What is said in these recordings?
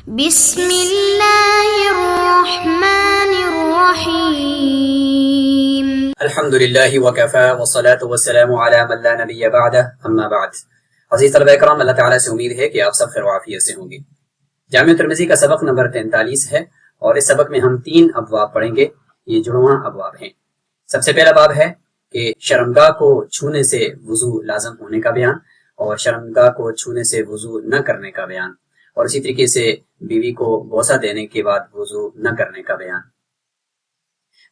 بسم اللہ الرحمن الرحیم الحمد للہ وکفا والصلاة والسلام علی من لا نبی بعدہ اما بعد۔ عزیز طلبہ اکرام، اللہ تعالیٰ سے امید ہے کہ آپ سب خیر و عافیت سے ہوں گے۔ جامع ترمذی کا سبق نمبر 43 ہے اور اس سبق میں ہم 3 ابواب پڑھیں گے۔ یہ جڑواں ابواب ہیں۔ سب سے پہلا باب ہے کہ شرمگاہ کو چھونے سے وضو لازم ہونے کا بیان اور شرمگاہ کو چھونے سے وضو نہ کرنے کا بیان، اور اسی طریقے سے بیوی کو بوسہ دینے کے بعد وضو نہ کرنے کا بیان۔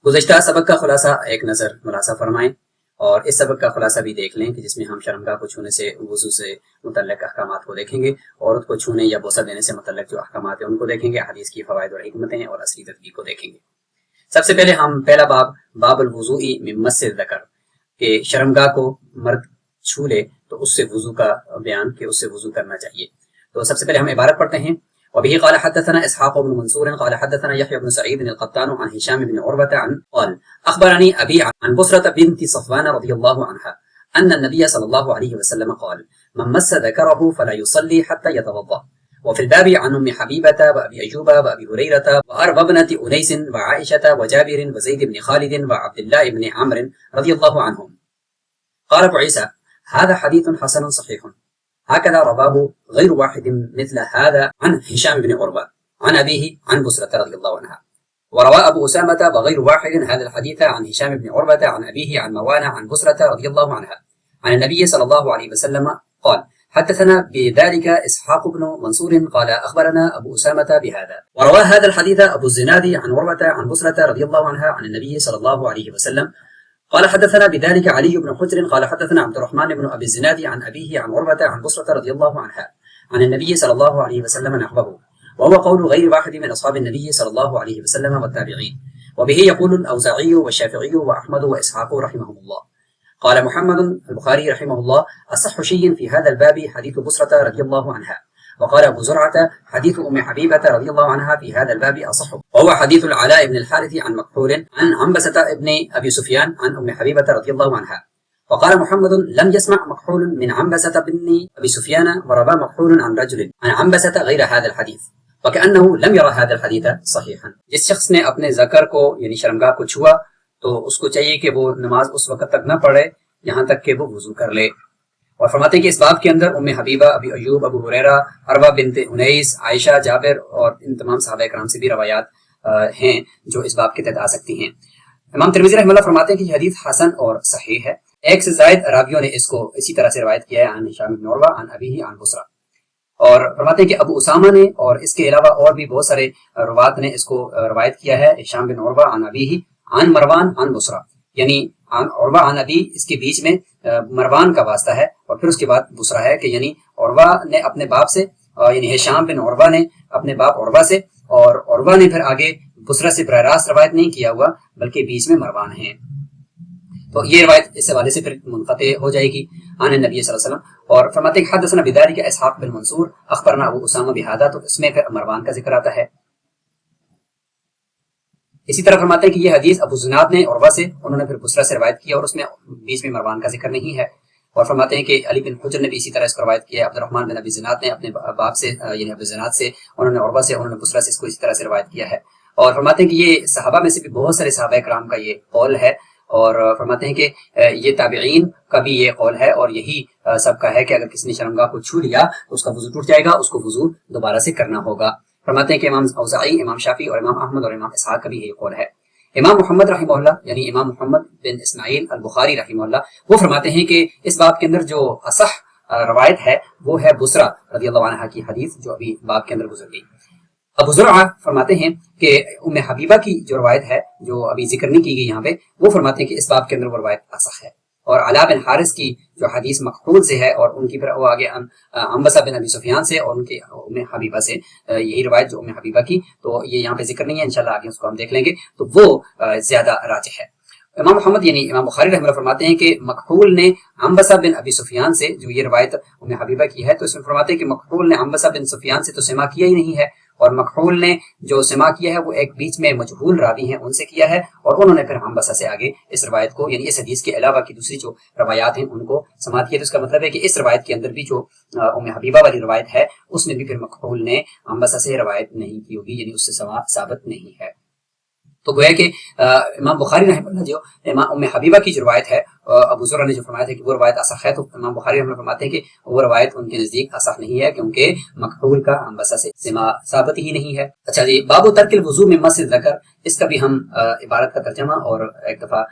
گزشتہ سبق کا خلاصہ ایک نظر ملاحظہ فرمائیں اور اس سبق کا خلاصہ بھی دیکھ لیں کہ جس میں ہم شرمگاہ کو چھونے سے وضو سے متعلق احکامات کو دیکھیں گے، عورت کو چھونے یا بوسہ دینے سے متعلق جو احکامات ہیں ان کو دیکھیں گے، حدیث کی فوائد اور حکمتیں اور اصلی تدبیر کو دیکھیں گے۔ سب سے پہلے ہم پہلا باب الوضوء من مس الذکر، کہ شرمگاہ کو مرد چھو لے تو اس سے وضو کا بیان کہ اس سے وضو کرنا چاہیے۔ تو سب سے پہلے ہم عبارت پڑھتے ہیں۔ وبه قال حدثنا اسحاق بن منصور قال حدثنا يحيى بن سعيد القطان عن هشام بن عروة عن قال اخبرني ابي عن بصرة بنت صفوان رضي الله عنها ان النبي صلى الله عليه وسلم قال من مس ذكره فلا يصلي حتى يتوضا، وفي الباب عن ام حبيبة وابي ايوب وابي هريرة واربع بنت انيس وعائشة وجابر وزيد بن خالد وعبد الله بن عمرو رضي الله عنهم۔ قال ابو عيسى هذا حديث حسن صحيح، هكذا رواه غير واحد مثل هذا عن هشام بن عروة عن أبيه عن بصرة رضي الله عنها، وروى أبو أسامة وغير واحد هذا الحديث عن هشام بن عروة عن أبيه عن مروان عن بصرة رضي الله عنها عن النبي صلى الله عليه وسلم قال حدثنا بذلك إسحاق بن منصور قال أخبرنا أبو أسامة بهذا، وروى هذا الحديث أبو الزناد عن عروة عن بصرة رضي الله عنها عن النبي صلى الله عليه وسلم قال حدثنا بذلك علي بن حجر قال حدثنا عبد الرحمن بن أبي الزناد عن أبيه عن عروة عن بصرة رضي الله عنها عن النبي صلى الله عليه وسلم نحوه، وهو قول غير واحد من أصحاب النبي صلى الله عليه وسلم والتابعين، وبه يقول الأوزاعي والشافعي وأحمد وإسحاق رحمهم الله۔ قال محمد البخاري رحمه الله أصح شيء في هذا الباب حديث بصرة رضي الله عنها، وقال أبو زرعة حديث أم حبيبة رضي الله عنها في هذا الباب أصح، وهو حديث العلاء بن الحارث عن مكحول عن عنبسة ابن أبي سفيان عن أم حبيبة رضي الله عنها، وقال محمد لم يسمع مكحول من عنبسة بن أبي سفيان، وروى مكحول عن رجل عن عنبسة غير هذا الحديث، وكأنه لم يرى هذا الحديث صحيحا۔ جس شخص نے اپنے ذکر کو یعنی شرمگاہ کو چھوا تو اس کو چاہیے کہ وہ نماز اس وقت تک نہ پڑھے یہاں تک کہ وہ وضو کر لے۔ اور فرماتے ہیں کہ اس باب کے اندر ام حبیبہ، ابی ایوب، ابو ہریرہ، اربع بنت انیس، عائشہ، جابر اور ان تمام صحابہ کرام سے بھی روایات ہیں جو اس باب کے تحت آ سکتی ہیں۔ امام ترمذی رحمہ اللہ فرماتے ہیں کہ یہ حدیث حسن اور صحیح ہے۔ ایک سے زائد راویوں نے اس کو اسی طرح سے روایت کیا ہے، عن ہشام بن عروہ عن ابیہ عن بصرہ، اور فرماتے ہیں کہ ابو اسامہ نے اور اس کے علاوہ اور بھی بہت سارے روات نے اس کو روایت کیا ہے، ہشام بن عروہ عن ابیہ عن مروان عن بصرہ، یعنی عن عروہ عن ابی، اس کے بیچ میں مروان کا واسطہ ہے اور پھر اس کے بعد بصرہ ہے، کہ یعنی عروہ نے اپنے باپ سے یعنی ہشام بن عروہ نے اپنے باپ عروہ سے، اور عروہ نے پھر آگے بصرہ سے براہ راست روایت نہیں کیا ہوا بلکہ بیچ میں مروان ہیں، تو یہ روایت اس حوالے سے پھر منقطع ہو جائے گی عن النبی صلی اللہ علیہ وسلم۔ اور فرماتے ہیں کہ حدثنا بذلك اسحاق بن منصور اخبرنا ابو اسامہ بهذا، تو اس میں پھر مروان کا ذکر آتا ہے۔ اسی طرح فرماتے ہیں کہ یہ حدیث ابو زناد نے عروہ سے، انہوں نے پھر بصرہ سے روایت کیا اور اس میں بیچ میں مروان کا ذکر نہیں ہے۔ اور فرماتے ہیں کہ علی بن حجر نے بھی اسی طرح اس کو روایت کیا ہے، عبد الرحمن بن ابی زناد نے اپنے باپ سے یعنی ابو زناد سے، انہوں نے عروہ سے، انہوں نے بصرہ سے اس کو اسی طرح سے روایت کیا ہے۔ اور فرماتے ہیں کہ یہ صحابہ میں سے بھی بہت سارے صحابہ کرام کا یہ قول ہے، اور فرماتے ہیں کہ یہ تابعین کا بھی یہ قول ہے، اور یہی سب کا ہے کہ اگر کسی نے شرمگاہ کو چھو لیا تو اس کا وضو ٹوٹ جائے گا، اس کو وضو دوبارہ سے کرنا ہوگا۔ فرماتے ہیں کہ امام اوزاعی، امام شافعی اور امام احمد اور امام اسحاق کا بھی یہی قول ہے۔ امام محمد رحمہ اللہ یعنی امام محمد بن اسماعیل البخاری رحمہ اللہ، وہ فرماتے ہیں کہ اس باب کے اندر جو اصح روایت ہے وہ ہے بصرہ رضی اللہ عنہ کی حدیث جو ابھی باب کے اندر گزر گئی۔ ابو زرعہ فرماتے ہیں کہ ام حبیبہ کی جو روایت ہے جو ابھی ذکر نہیں کی گئی یہاں پہ، وہ فرماتے ہیں کہ اس باب کے اندر وہ روایت اصح ہے، اور علاء بن حارث کی جو حدیث مکحول سے ہے اور ان کی پھر وہ آگے عنبسہ بن ابی سفیان سے اور ان کی ام حبیبہ سے، یہی روایت جو ام حبیبہ کی، تو یہ یہاں پہ ذکر نہیں ہے، انشاءاللہ آگے اس کو ہم دیکھ لیں گے، تو وہ زیادہ راجح ہے۔ امام محمد یعنی امام بخاری رحمہ اللہ فرماتے ہیں کہ مکحول نے عنبسہ بن ابی سفیان سے جو یہ روایت ام حبیبہ کی ہے، تو اس میں فرماتے ہیں کہ مکحول نے عنبسہ بن سفیان سے تو سماع کیا ہی نہیں ہے، اور مکحول نے جو سما کیا ہے وہ ایک بیچ میں مجہول راوی ہیں ان سے کیا ہے، اور انہوں نے پھر عنبسہ سے آگے اس روایت کو یعنی اس حدیث کے علاوہ کی دوسری جو روایات ہیں ان کو سماعت کیا۔ تو اس کا مطلب ہے کہ اس روایت کے اندر بھی جو ام حبیبہ والی روایت ہے اس میں بھی پھر مکحول نے عنبسہ سے روایت نہیں کی ہوگی، یعنی اس سے سما ثابت نہیں ہے۔ تو گویا کہ امام بخاری رحمہ اللہ جو امام ام حبیبہ کی جو روایت ہے، ابو زرع نے جو فرمایا تھا کہ وہ روایت اصح ہے، تو امام بخاری رحمہ اللہ فرماتے ہیں کہ وہ روایت ان کے نزدیک اصح نہیں ہے کیونکہ مکحول کا عنبسہ سے سما ثابت ہی نہیں ہے۔ اچھا جی، باب ترک الوضوء من مس الذکر، اس کا بھی ہم عبارت کا ترجمہ اور ایک دفعہ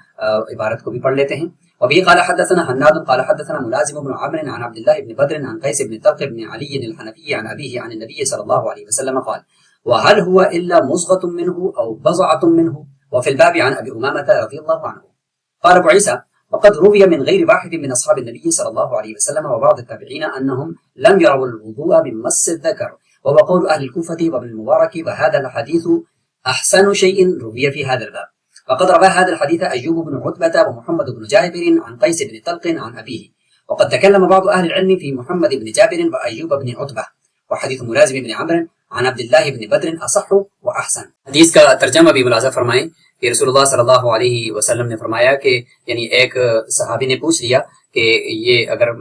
عبارت کو بھی پڑھ لیتے ہیں۔ وبه قال حدثنا حناد قال حدثنا ملازم بن عامر عن عبد الله بن بدر عن قيس بن طلق بن علي الحنفي عن أبيه عن النبي صلى الله عليه وسلم قال وهل هو إلا مزغة منه أو بضعة منه، وفي الباب عن أبي أمامة رضي الله عنه قال أبو عيسى وقد روي من غير واحد من أصحاب النبي صلى الله عليه وسلم وبعض التابعين أنهم لم يروا الوضوء من مس الذكر، وهو قول أهل الكوفة وابن المبارك، وهذا الحديث أحسن شيء روي في هذا الباب، وقد روى هذا الحديث أيوب بن عتبة ومحمد بن جابر عن قيس بن طلق عن أبيه، وقد تكلم بعض أهل العلم في محمد بن جابر وأيوب بن عتبة، وحديث ملازم بن عمرو عن عبد الله بن بدر أصح وأحسن۔ حدیث کا ترجمہ بھی ملاحظہ فرمائیں کہ رسول اللہ صلی اللہ علیہ وسلم نے فرمایا کہ یعنی ایک صحابی نے پوچھ لیا کہ یہ اگر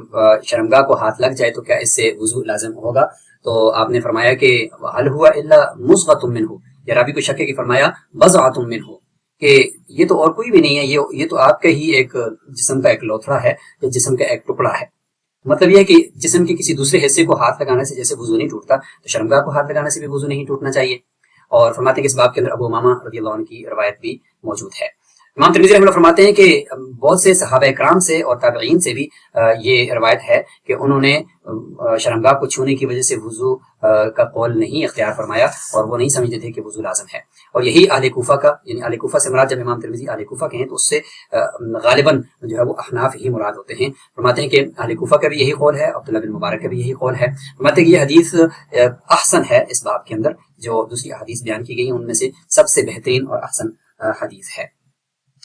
شرمگاہ کو ہاتھ لگ جائے تو کیا اس سے وضو لازم ہوگا، تو آپ نے فرمایا کہ هل هو إلا مزغة منه، یا راوی کو شک ہے کہ فرمایا بضعة منه، کہ یہ تو اور کوئی بھی نہیں ہے، یہ تو آپ کا ہی ایک جسم کا ایک لوتھڑا ہے، یا جسم کا ایک ٹکڑا ہے۔ مطلب یہ ہے کہ جسم کے کسی دوسرے حصے کو ہاتھ لگانے سے جیسے وضو نہیں ٹوٹتا، تو شرمگاہ کو ہاتھ لگانے سے بھی وضو نہیں ٹوٹنا چاہیے۔ اور فرماتے ہیں کہ اس باب کے اندر ابو امامہ رضی اللہ عنہ کی روایت بھی موجود ہے۔ امام ترمذی رحمہ اللہ فرماتے ہیں کہ بہت سے صحابہ کرام سے اور تابعین سے بھی یہ روایت ہے کہ انہوں نے شرمگاہ کو چھونے کی وجہ سے وضو کا قول نہیں اختیار فرمایا، اور وہ نہیں سمجھتے تھے کہ وضو لازم ہے۔ اور یہی اہل کوفہ کا، یعنی اہل کوفہ سے مراد جب امام ترمذی اہل کوفہ کے ہیں تو اس سے غالباً جو ہے وہ احناف ہی مراد ہوتے ہیں۔ فرماتے ہیں کہ اہل کوفہ کا بھی یہی قول ہے، عبداللہ بن مبارک کا بھی یہی قول ہے۔ فرماتے ہیں کہ یہ حدیث احسن ہے اس باب کے اندر، جو دوسری حدیث بیان کی گئی ہیں ان میں سے سب سے بہترین اور احسن حدیث ہے۔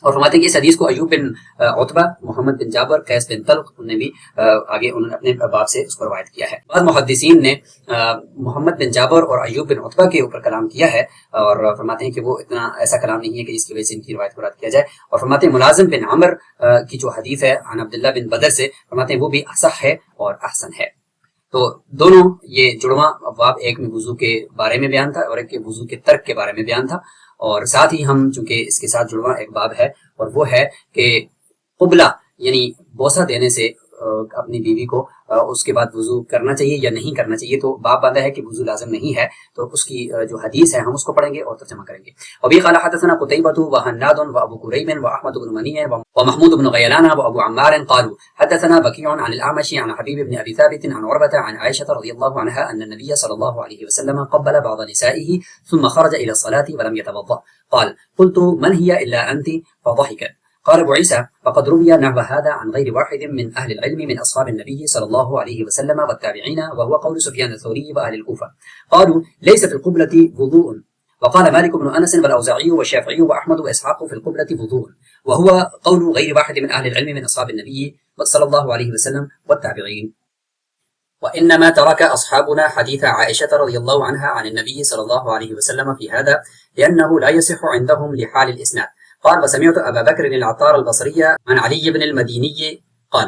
اور فرماتے ہیں کہ اس حدیث کو ایوب بن عتبہ، محمد بن جابر، قیس بن طلق نے بھی آگے انہوں نے اپنے باب سے اس کو روایت کیا ہے۔ بعض محدثین نے محمد بن جابر اور ایوب بن عتبہ کے اوپر کلام کیا ہے، اور فرماتے ہیں کہ وہ اتنا ایسا کلام نہیں ہے کہ جس کی وجہ سے ان کی روایت کو رد کیا جائے۔ اور فرماتے ہیں ملازم بن عمر کی جو حدیث ہے عن عبداللہ بن بدر سے، فرماتے ہیں وہ بھی اصح ہے اور احسن ہے۔ تو دونوں یہ جڑواں ابواب، ایک میں وضو کے بارے میں بیان تھا اور ایک وضو کے ترک کے بارے میں بیان تھا، اور ساتھ ہی ہم چونکہ اس کے ساتھ جڑواں ایک باب ہے، اور وہ ہے کہ قبلہ یعنی بوسہ دینے سے اپنی بیوی کو اس کے بعد وضو کرنا چاہیے یا نہیں کرنا چاہیے۔ تو باب باندھا ہے کہ وضو لازم نہیں ہے، تو اس کی جو حدیث ہے ہم اس کو پڑھیں گے اور ترجمہ کریں گے۔ وبی قال حدثنا قتيبة وحناد وابو كريب واحمد بن منيع ومحمود بن غيلان وابو عمار قالوا حدثنا بكيع عن الاعمش عن حبيب بن ابي ثابت عن عروة عن عائشة رضي الله عنها ان النبي صلى الله عليه وسلم قبل بعض نسائه ثم خرج الى الصلاة ولم يتوضأ، قال قلت من هي الا انت، فضحكت۔ قال ابو عيسى فقد روي نحو هذا عن غير واحد من اهل العلم من اصحاب النبي صلى الله عليه وسلم والتابعين، وهو قول سفيان الثوري واهل الكوفة، قالوا ليس في القبلة وضوء، وقال مالك بن انس والاوزاعي والشافعي واحمد واسحاق في القبلة وضوء، وهو قول غير واحد من اهل العلم من اصحاب النبي صلى الله عليه وسلم والتابعين، وانما ترك اصحابنا حديث عائشة رضي الله عنها عن النبي صلى الله عليه وسلم في هذا لانه لا يصح عندهم لحال الاسناد۔ قال وسمعت أبا بكر العطار البصري عن علي بن المديني قال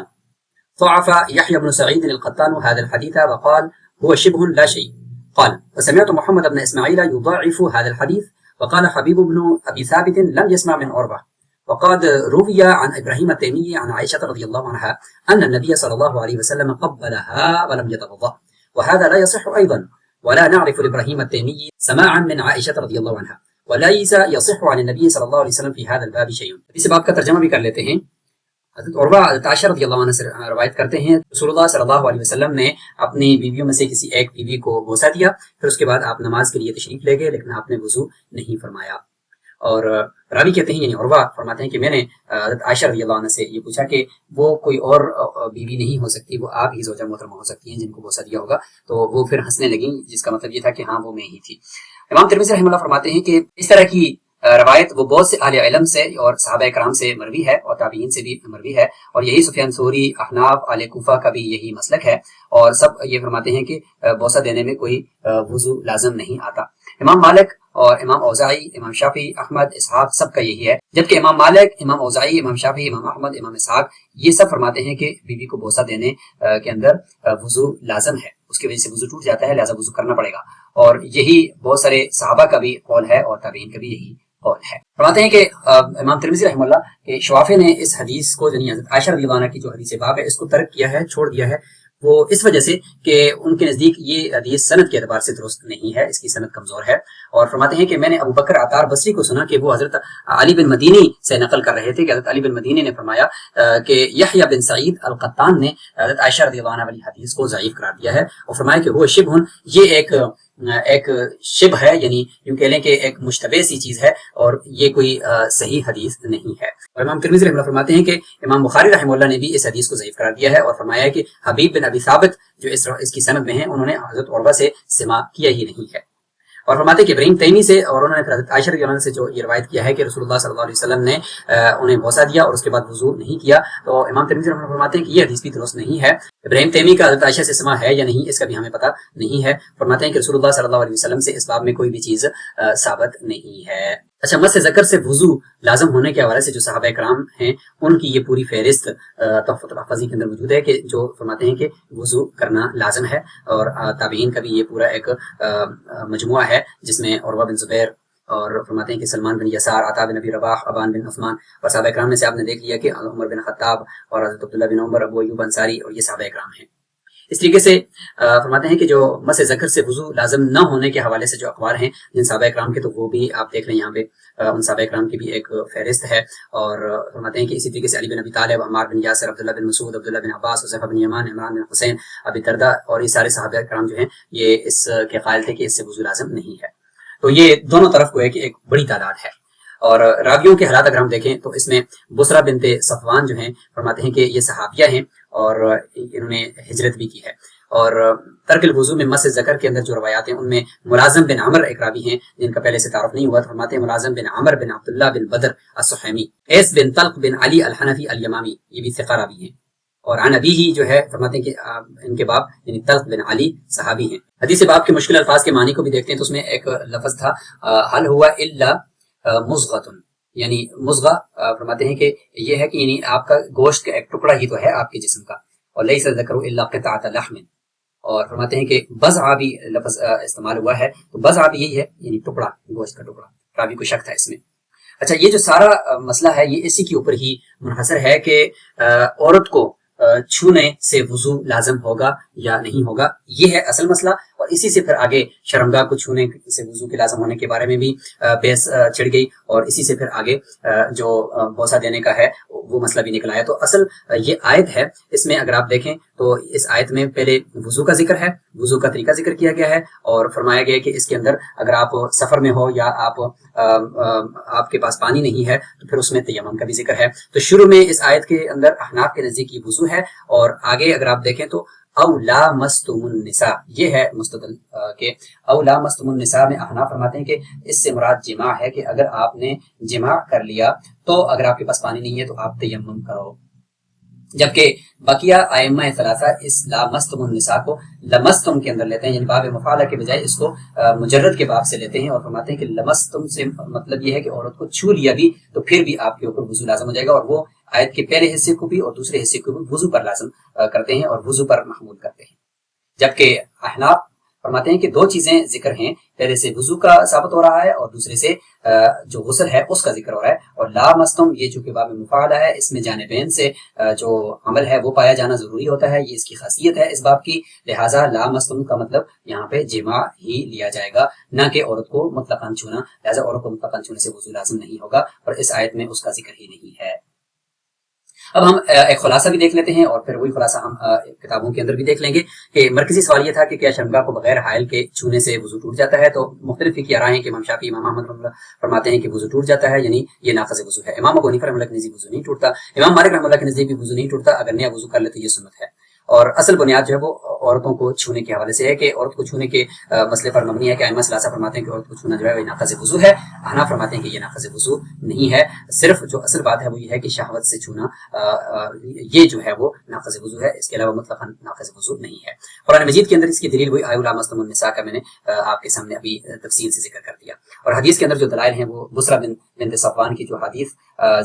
ضعف يحيى بن سعيد القطان هذا الحديث وقال هو شبه لا شيء، قال وسمعت محمد بن إسماعيل يضاعف هذا الحديث، وقال حبيب بن أبي ثابت لم يسمع من عروة، وقد روي عن إبراهيم التيمي عن عائشة رضي الله عنها أن النبي صلى الله عليه وسلم قبلها ولم يتوضأ، وهذا لا يصح أيضا، ولا نعرف لإبراهيم التيمي سماعا من عائشة رضي الله عنها، وليس يصح عن النبي صلى الله عليه وسلم في هذا الباب شيء۔ اس باب کا ترجمہ بھی کر لیتے ہیں۔ حضرت عروہ حضرت عائشہ رضی اللہ عنہ سے روایت کرتے ہیں رسول اللہ صلی اللہ علیہ وسلم نے اپنی بیویوں میں سے کسی ایک بیوی کو بوسہ دیا، پھر اس کے بعد آپ نماز کے لیے تشریف لے گئے، لیکن آپ نے وضو نہیں فرمایا۔ اور راوی کہتے ہیں یعنی عروہ فرماتے ہیں کہ میں نے حضرت عائشہ رضی اللہ عنہ سے یہ پوچھا کہ وہ کوئی اور بیوی نہیں ہو سکتی، وہ آپ ہی زوجہ محترمہ ہو سکتی ہیں جن کو بوسہ دیا ہوگا، تو وہ پھر ہنسنے لگیں، جس کا مطلب یہ تھا کہ ہاں وہ میں ہی تھی۔ امام ترمذی رحمہ اللہ فرماتے ہیں کہ اس طرح کی روایت وہ بہت سے اہل علم سے اور صحابہ کرام سے مروی ہے اور تابعین سے بھی مروی ہے، اور یہی سفیان ثوری، احناف، اہل کوفہ کا بھی یہی مسلک ہے، اور سب یہ فرماتے ہیں کہ بوسہ دینے میں کوئی وضو لازم نہیں آتا۔ امام مالک اور امام اوزاعی، امام شافعی، احمد، اسحاق سب کا یہی ہے، جبکہ امام مالک، امام اوزاعی، امام شافعی، امام احمد، امام اسحاق یہ سب فرماتے ہیں کہ بیوی کو بوسہ دینے کے اندر وضو لازم ہے، اس کی وجہ سے وضو ٹوٹ جاتا ہے، لہذا وضو کرنا پڑے گا، اور یہی بہت سارے صحابہ کا بھی قول ہے اور تابعین کا بھی یہی قول ہے۔ فرماتے ہیں کہ امام ترمذی رحمہ اللہ کہ شوافی نے اس حدیث کو، یعنی حضرت عائشہ رضی اللہ عنہا کی جو حدیث باب ہے، اس کو ترک کیا ہے، چھوڑ دیا ہے، وہ اس وجہ سے کہ ان کے نزدیک یہ حدیث سند کے اعتبار سے درست نہیں ہے، اس کی سند کمزور ہے، اور فرماتے ہیں کہ میں نے ابو بکر عطار بصری کو سنا کہ وہ حضرت علی بن مدینی سے نقل کر رہے تھے کہ حضرت علی بن مدینی نے فرمایا کہ یحییٰ بن سعید القطان نے حضرت عائشہ رضی اللہ عنہا والی حدیث کو ضعیف قرار دیا ہے، اور فرمایا کہ وہ شبہ، یہ ایک شبہ ہے، یعنی یوں کہہ لیں کہ ایک مشتبہ سی چیز ہے، اور یہ کوئی صحیح حدیث نہیں ہے۔ اور امام ترمذی رحمہ اللہ فرماتے ہیں کہ امام بخاری رحمہ اللہ نے بھی اس حدیث کو ضعیف قرار دیا ہے، اور فرمایا ہے کہ حبیب بن ابی ثابت جو اس کی سند میں ہیں، انہوں نے حضرت عروہ سے سماع کیا ہی نہیں ہے۔ اور فرماتے ہیں کہ ابراہیم تیمی سے، اور انہوں نے حضرت عائشہ رضی اللہ عنہا سے جو یہ روایت کیا ہے کہ رسول اللہ صلی اللہ علیہ وسلم نے انہیں بوسہ دیا اور اس کے بعد وضو نہیں کیا، تو امام ترمذی رحمہ اللہ فرماتے ہیں کہ یہ حدیث بھی درست نہیں ہے۔ ابراہیم تیمی کا حضرت عائشہ سے سماع ہے یا نہیں، اس کا بھی ہمیں پتہ نہیں ہے۔ فرماتے ہیں کہ رسول اللہ صلی اللہ علیہ وسلم سے اس باب میں کوئی بھی چیز ثابت نہیں ہے۔ اچھا، مس ذکر سے وضو لازم ہونے کے حوالے سے جو صحابہ کرام ہیں ان کی یہ پوری فہرست تحفۃ الاحفظی کے اندر موجود ہے کہ جو فرماتے ہیں کہ وضو کرنا لازم ہے، اور تابعین کا بھی یہ پورا ایک مجموعہ ہے جس میں عروہ بن زبیر، اور فرماتے ہیں کہ سلمان بن یسار، عطا بن ابی رباح، ابان بن عثمان، اور صحابہ کرام میں سے آپ نے دیکھ لیا کہ عمر بن خطاب اور حضرت عبداللہ بن عمر، ابو ایوب انصاری، اور یہ صحابہ کرام ہیں۔ اس طریقے سے فرماتے ہیں کہ جو مس ذکر سے وضو لازم نہ ہونے کے حوالے سے جو اقوال ہیں جن صحابہ کرام کے، تو وہ بھی آپ دیکھ لیں یہاں پہ ان صحابہ کرام کی بھی ایک فہرست ہے، اور فرماتے ہیں کہ اسی طریقے سے علی بن ابی طالب، عمار بن یاسر، عبداللہ بن مسعود، عبداللہ بن عباس، حذیفہ بن یمان، عمران بن حسین، ابی درداء، اور یہ سارے صحابہ کرام جو ہیں یہ اس کے قائل تھے کہ اس سے وضو لازم نہیں ہے۔ تو یہ دونوں طرف کو ہے کہ ایک بڑی تعداد ہے، اور راویوں کے حالات اگر ہم دیکھیں تو اس میں بسرا بنت صفوان جو ہیں فرماتے ہیں کہ یہ صحابیہ ہیں اور انہوں نے ہجرت بھی کی ہے، اور ترک الوضو میں مس ذکر کے اندر جو روایات ہیں ان میں ملازم بن عمر ایک راوی ہیں جن کا پہلے سے تعارف نہیں ہوا، فرماتے ہیں ملازم بن عمر بن عبداللہ بن بدر السحیمی، ایس بن طلق بن علی الحنفی الیمامی، یہ بھی ثقہ راوی ہیں، اور عن ابیہ جو ہے فرماتے ہیں کہ ان کے باپ یعنی طلق بن علی صحابی ہیں۔ حدیث باب کے مشکل الفاظ کے معنی کو بھی دیکھتے ہیں تو اس میں ایک لفظ تھا حل ہوا الا مزغۃ، یعنی مزغہ فرماتے ہیں کہ یہ ہے کہ یعنی آپ کا گوشت کا ایک ٹکڑا ہی تو ہے آپ کے جسم کا، اور لیس الذکر الا قطعۃ لحم، اور فرماتے ہیں کہ بضع بھی لفظ استعمال ہوا ہے، تو بضع بھی یہی ہے یعنی ٹکڑا، گوشت کا ٹکڑا، راوی کو شک تھا اس میں۔ اچھا، یہ جو سارا مسئلہ ہے یہ اسی کے اوپر ہی منحصر ہے کہ عورت کو چھونے سے وضو لازم ہوگا یا نہیں ہوگا، یہ ہے اصل مسئلہ، اور اسی سے پھر آگے شرمگاہ کو چھونے سے وضو کے لازم ہونے کے بارے میں بھی بحث چھڑ گئی، اور اسی سے پھر آگے جو بوسہ دینے کا ہے وہ مسئلہ بھی نکل آیا۔ تو اصل یہ آیت ہے، اس میں اگر آپ دیکھیں تو اس آیت میں پہلے وضو کا ذکر ہے، وضو کا طریقہ ذکر کیا گیا ہے، اور فرمایا گیا کہ اس کے اندر اگر آپ سفر میں ہو یا آپ کے پاس پانی نہیں ہے تو پھر اس میں تیمم کا بھی ذکر ہے۔ تو شروع میں اس آیت کے اندر احناف کے نزدیک یہ وضو ہے، اور آگے اگر آپ دیکھیں تو او لامستم النساء، یہ ہے مستدل کہ او لامستم النساء میں احناف فرماتے ہیں کہ اس سے مراد جماع ہے، کہ اگر آپ نے جماع کر لیا تو اگر آپ کے پاس پانی نہیں ہے تو آپ تیمم کرو، جبکہ بقیہ ائمہ ثلاثہ اس لامستم النساء کو لمستم کے اندر لیتے ہیں، یعنی باب مفعلہ کے بجائے اس کو مجرد کے باب سے لیتے ہیں، اور فرماتے ہیں کہ لمستم سے مطلب یہ ہے کہ عورت کو چھو لیا بھی تو پھر بھی آپ کے اوپر وضو لازم ہو جائے گا، اور وہ آیت کے پہلے حصے کو بھی اور دوسرے حصے کو بھی وضو پر لازم کرتے ہیں اور وضو پر محمول کرتے ہیں، جبکہ احناف فرماتے ہیں کہ دو چیزیں ذکر ہیں، پہلے سے وضو کا ثابت ہو رہا ہے اور دوسرے سے جو غسل ہے اس کا ذکر ہو رہا ہے، اور لامستم یہ چونکہ باب مفعلہ ہے اس میں جانبین سے جو عمل ہے وہ پایا جانا ضروری ہوتا ہے، یہ اس کی خاصیت ہے اس باب کی، لہٰذا لامستم کا مطلب یہاں پہ جماع ہی لیا جائے گا، نہ کہ عورت کو مطلقاً چھونا، لہٰذا عورت کو مطلقاً چھونے سے وضو لازم نہیں ہوگا، اور اس آیت میں اس کا ذکر ہی نہیں ہے۔ اب ہم ایک خلاصہ بھی دیکھ لیتے ہیں، اور پھر وہی خلاصہ ہم کتابوں کے اندر بھی دیکھ لیں گے کہ مرکزی سوال یہ تھا کہ کیا شرمگاہ کو بغیر حائل کے چھونے سے وضو ٹوٹ جاتا ہے، تو مختلف فقہی رائے ہیں کہ امام شافعی، امام احمد فرماتے ہیں کہ وضو ٹوٹ جاتا ہے، یعنی یہ ناقض وضو ہے۔ امام ابو حنیفہ رحمۃ اللہ کے نزدیک وضو نہیں ٹوٹتا، امام مالک رحمۃ اللہ کے نزدیک بھی وضو نہیں ٹوٹتا، اگر نیا وضو کر لے تو یہ سنت ہے، اور اصل بنیاد جو ہے وہ عورتوں کو چھونے کے حوالے سے ہے کہ عورت کو چھونے کے مسئلے پر مبنی ہے کہ ائمہ ثلاثہ فرماتے ہیں کہ عورت کو چھونا جو ہے وہ ناقض وضو ہے، احناف فرماتے ہیں کہ یہ ناقض وضو نہیں ہے، صرف جو اصل بات ہے وہ یہ ہے کہ شہوت سے چھونا یہ جو ہے وہ ناقض وضو ہے، اس کے علاوہ مطلقاً ناقض وضو نہیں ہے۔ قرآن مجید کے اندر اس کی دلیل وہی آیۃ لامستم النساء کا میں نے آپ کے سامنے ابھی تفصیل سے ذکر کر دیا، اور حدیث کے اندر جو دلائل ہیں وہ بصرہ بنت صفوان کی جو حدیث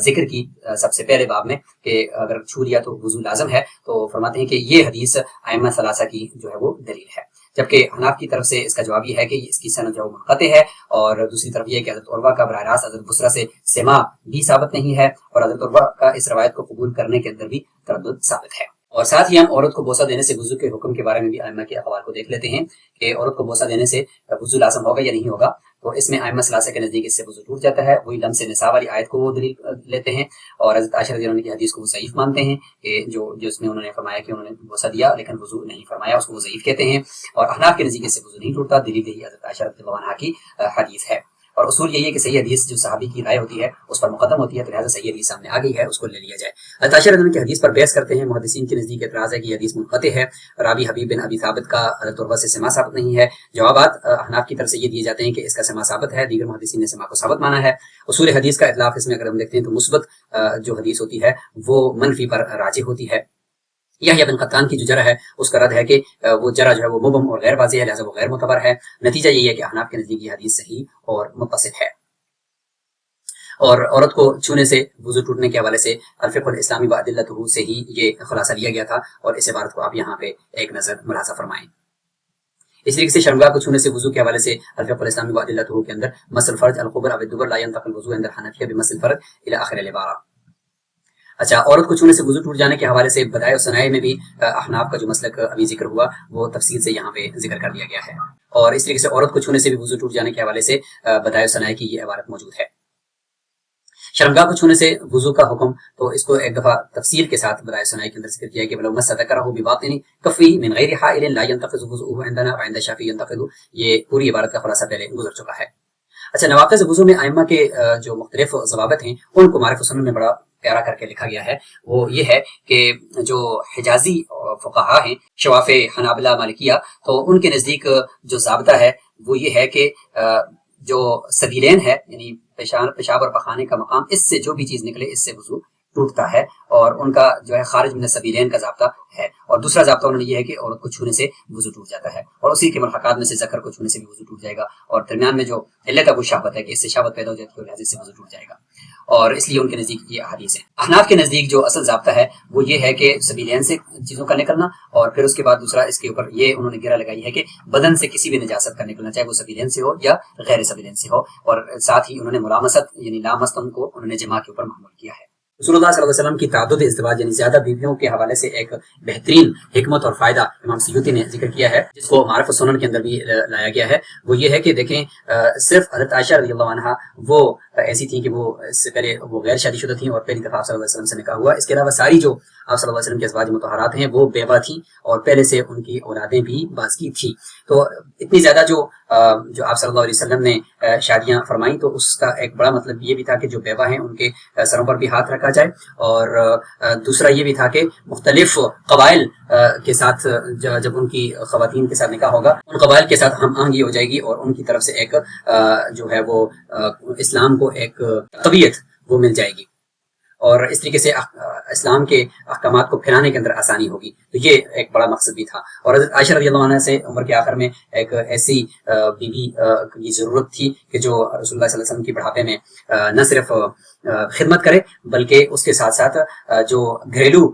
ذکر کی سب سے پہلے باب میں کہ اگر چھو لیا تو وضو لازم ہے، تو فرماتے ہیں کہ یہ حدیث ائمہ ثلاثہ کی جو ہے وہ دلیل ہے، جبکہ حناف کی طرف سے اس کا جواب یہ ہے کہ اس کی سند جو منقطع ہے، اور دوسری طرف یہ ہے کہ حضرت عروہ کا براہ راست حضرت بصرہ سے سماع بھی ثابت نہیں ہے، اور حضرت عروہ کا اس روایت کو قبول کرنے کے اندر بھی تردد ثابت ہے۔ اور ساتھ ہی ہم عورت کو بوسہ دینے سے وضو کے حکم کے بارے میں بھی ائمہ کے اقوال کو دیکھ لیتے ہیں کہ عورت کو بوسہ دینے سے وضو لازم ہوگا یا نہیں ہوگا، تو اس میں ائمہ ثلاثہ کے نزدیک اس سے وضو ٹوٹ جاتا ہے، وہی لمس نساء والی آیت کو وہ دلیل لیتے ہیں، اور حضرت عائشہ رضی اللہ عنہ کی حدیث کو وہ ضعیف مانتے ہیں کہ جو جس میں انہوں نے فرمایا کہ انہوں نے بوسہ دیا لیکن وضو نہیں فرمایا، اس کو وہ ضعیف کہتے ہیں، اور احناف کے نزدیک اس سے وضو نہیں ٹوٹتا، دلیل یہی حضرت عائشہ رضی اللہ عنہا کی حدیث ہے۔ اور اصول یہی ہے کہ صحیح حدیث جو صحابی کی رائے ہوتی ہے اس پر مقدم ہوتی ہے، تو لہٰذا صحیح حدیث سامنے آ گئی ہے، اس کو لے لیا جائے۔ حضرت عائشہ رضی اللہ عنہ کی حدیث پر بحث کرتے ہیں، محدثین کے نزدیک اعتراض ہے کہ یہ حدیث منقطع ہے، راوی حبیب بن ابی ثابت کا حضرت عروہ سے سماع ثابت نہیں ہے۔ جوابات احناف کی طرف سے یہ دیے جاتے ہیں کہ اس کا سماع ثابت ہے، دیگر محدثین نے سماع کو ثابت مانا ہے۔ اصول حدیث کا اطلاق اس میں اگر ہم دیکھتے ہیں تو مثبت جو حدیث ہوتی ہے وہ منفی پر راجح ہوتی ہے۔ یحییٰ بن قطان کی جو جرح ہے اس کا رد ہے کہ وہ جرح جو ہے وہ مبہم اور غیر واضح ہے، لہٰذا وہ غیر معتبر ہے۔ نتیجہ یہی ہے کہ احناف کے نزدیک یہ حدیث صحیح اور متصل ہے۔ اور عورت کو چھونے سے وضو ٹوٹنے کے حوالے سے الفقہ الاسلامی و ادلتہ سے ہی یہ خلاصہ لیا گیا تھا، اور اس عبارت کو آپ یہاں پہ ایک نظر ملاحظہ فرمائیں۔ اس طریقے سے شرمگاہ کو چھونے سے وضو کے حوالے سے الفقہ الاسلامی و ادلتہ کے اندر مس الفرج القبر او الدبر لا ينتقل الوضوء عند الحنفیہ بمس الفرج الی آخر العبارہ۔ اچھا، عورت کو چھونے سے وضو ٹوٹ جانے کے حوالے سے بدائع و ثنائع میں بھی احناف کا جو مسلک ابھی ذکر ہوا وہ تفصیل سے یہاں پہ ذکر کر دیا گیا ہے، اور اس طریقے سے عورت کو چھونے سے بھی وضو ٹوٹ جانے کے حوالے سے بدائع و ثنائع کی یہ عبارت موجود ہے۔ شرمگاہ کو چھونے سے وضو کا حکم تو اس کو ایک دفعہ تفصیل کے ساتھ بدائع ثنائی کے اندر ذکر کیا ہے کہ ولو مس ذکرہ بباطن کفی من غیر حائل لا ينتقض وضوءه عندنا وعند الشافعی ينتقض، یہ پوری عبارت کا خلاصہ پہلے گزر چکا ہے۔ اچھا، نواقض وضو میں ائمہ کے جو مختلف ضوابط ہیں ان کو معارف السنن میں بڑا پیارا کر کے لکھا گیا ہے، وہ یہ ہے کہ جو حجازی فقہا ہیں شواف حنابلہ مالکیہ، تو ان کے نزدیک جو ضابطہ ہے وہ یہ ہے کہ جو سبیلین ہے یعنی پیشاب اور پخانے کا مقام، اس سے جو بھی چیز نکلے اس سے وضو ٹوٹتا ہے، اور ان کا جو ہے خارج من السبیلین کا ضابطہ ہے۔ اور دوسرا ضابطہ انہوں نے یہ ہے کہ عورت کو چھونے سے وضو ٹوٹ جاتا ہے، اور اسی کے ملحقات میں سے ذکر کو چھونے سے بھی وضو ٹوٹ جائے گا، اور درمیان میں جو علت وہ شہوت ہے کہ اس سے شہوت پیدا ہو جاتی ہے اور لہذا اس سے وضو ٹوٹ جائے گا، اور اس لیے ان کے نزدیک یہ احادیث ہے۔ احناف کے نزدیک جو اصل ضابطہ ہے وہ یہ ہے کہ سبیلین سے چیزوں کا نکلنا، اور پھر اس کے بعد دوسرا اس کے اوپر یہ انہوں نے گرہ لگائی ہے کہ بدن سے کسی بھی نجاست کا نکلنا، چاہے وہ سبیلین سے ہو یا غیر سبیلین سے ہو، اور ساتھ ہی انہوں نے ملامست یعنی لامستن کو انہوں نے جماع کے اوپر محمول کیا ہے۔ رسول اللہ صلی اللہ علیہ وسلم کی تعدد ازدواج یعنی زیادہ بیویوں کے حوالے سے ایک بہترین حکمت اور فائدہ امام سیوطی نے ذکر کیا ہے، جس کو معارف السنن کے اندر بھی لایا گیا ہے، وہ یہ ہے کہ دیکھیں صرف حضرت عائشہ رضی اللہ عنہا وہ ایسی تھیں کہ وہ اس سے پہلے وہ غیر شادی شدہ تھیں اور پہلی دفعہ آپ صلی اللہ علیہ وسلم سے نکاح ہوا، اس کے علاوہ ساری جو آپ صلی اللہ علیہ وسلم کے ازواج مطہرات ہیں وہ بیوہ تھیں اور پہلے سے ان کی اولادیں بھی بازکی تھیں، تو اتنی زیادہ جو آپ صلی اللہ علیہ وسلم نے شادیاں فرمائیں تو اس کا ایک بڑا مطلب یہ بھی تھا کہ جو بیوہ ہیں ان کے سروں پر بھی ہاتھ رکھا جائے، اور دوسرا یہ بھی تھا کہ مختلف قبائل کے ساتھ جب ان کی خواتین کے ساتھ نکاح ہوگا ان قبائل کے ساتھ ہم آہنگی ہو جائے گی، اور ان کی طرف سے ایک جو ہے وہ اسلام کو ایک طبیعت وہ مل جائے گی، اور اس طریقے سے اسلام کے احکامات کو پھیلانے کے اندر آسانی ہوگی، تو یہ ایک بڑا مقصد بھی تھا۔ اور حضرت عائشہ رضی اللہ عنہ سے عمر کے آخر میں ایک ایسی بیوی کی ضرورت تھی کہ جو رسول اللہ صلی اللہ علیہ وسلم کی بڑھاپے میں نہ صرف خدمت کرے بلکہ اس کے ساتھ ساتھ جو گھریلو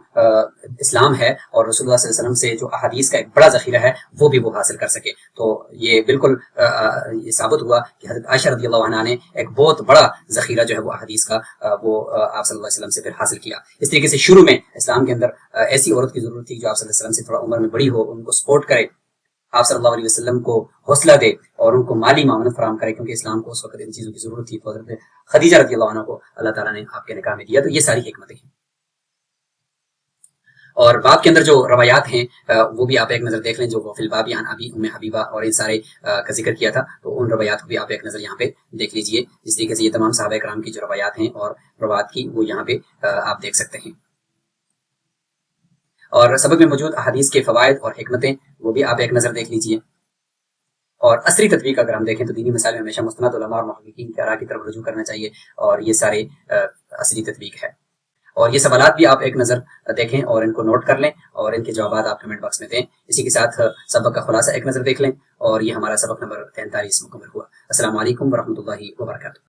اسلام ہے اور رسول اللہ صلی اللہ علیہ وسلم سے جو احادیث کا ایک بڑا ذخیرہ ہے وہ بھی وہ حاصل کر سکے، تو یہ بالکل یہ ثابت ہوا کہ حضرت عائشہ رضی اللہ عنہ نے ایک بہت بڑا ذخیرہ جو ہے وہ احادیث کا وہ آپ صلی اللہ علیہ وسلم سے پھر حاصل کیا۔ اس طریقے سے شروع میں اسلام کے اندر ایسی عورت کی ضرورت تھی جو آپ صلی اللہ علیہ وسلم سے تھوڑا عمر میں بڑی ہو، ان کو سپورٹ کرے، آپ صلی اللہ علیہ وسلم کو حوصلہ دے اور ان کو مالی معاونت فراہم کرے، کیونکہ اسلام کو اس وقت ان چیزوں کی ضرورت تھی، تو حضرت خدیجہ رضی اللہ عنہ کو اللہ تعالیٰ نے آپ کے نکاح میں دیا، تو یہ ساری حکمتیں ہیں۔ اور باب کے اندر جو روایات ہیں وہ بھی آپ ایک نظر دیکھ لیں، جو فی الباب یہاں ابھی ام حبیبہ اور ان سارے کا ذکر کیا تھا، تو ان روایات کو بھی آپ ایک نظر یہاں پہ دیکھ لیجئے، جس طریقے سے یہ تمام صحابہ کرام کی جو روایات ہیں اور روایات کی وہ یہاں پہ آپ دیکھ سکتے ہیں۔ اور سبق میں موجود احادیث کے فوائد اور حکمتیں وہ بھی آپ ایک نظر دیکھ لیجئے۔ اور عصری تطبیق اگر ہم دیکھیں تو دینی مسائل میں ہمیشہ مستند علماء اور محققین کے آراء کی طرف رجوع کرنا چاہیے، اور یہ سارے عصری تطبیق ہے۔ اور یہ سوالات بھی آپ ایک نظر دیکھیں اور ان کو نوٹ کر لیں، اور ان کے جوابات آپ کمنٹ باکس میں دیں۔ اسی کے ساتھ سبق کا خلاصہ ایک نظر دیکھ لیں، اور یہ ہمارا سبق نمبر 43 مکمل ہوا۔ السلام علیکم ورحمۃ اللہ وبرکاتہ۔